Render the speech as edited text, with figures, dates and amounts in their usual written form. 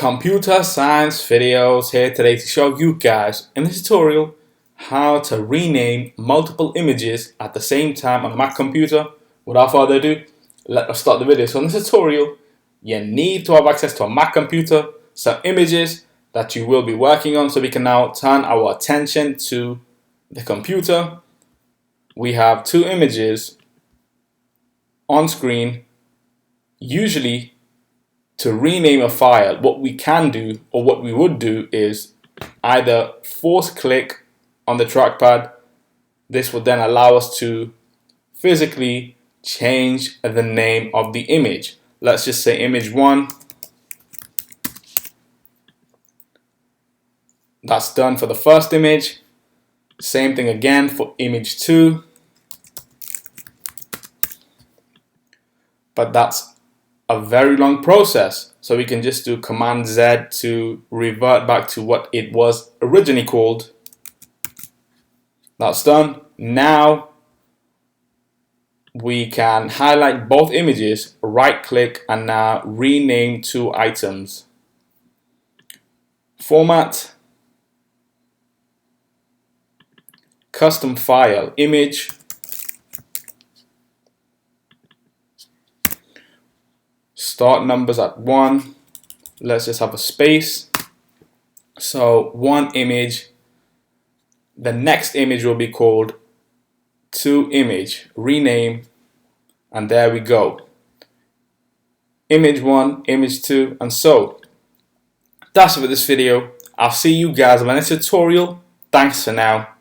Computer science videos here today to show you guys in this tutorial how to rename multiple images at the same time on a Mac computer. Without further ado, let us start the video. So in this tutorial, you need to have access to a Mac computer, some images that you will be working on, so we can now turn our attention to the computer. We have two images on screen. Usually, to rename a file, what we can do, or what we would do, is either force click on the trackpad. This would then allow us to physically change the name of the image. Let's just say image 1. That's done for the first image. Same thing again for image 2. But that's a very long process, so we can just do Command Z to revert back to what it was originally called. That's done. Now we can highlight both images, right click, and now rename two items. Format, custom file, image. Start numbers at 1. Let's just have a space. So one image. The next image will be called to image. Rename. And there we go. Image 1, image 2, and so. That's it for this video. I'll see you guys in my next tutorial. Thanks for now.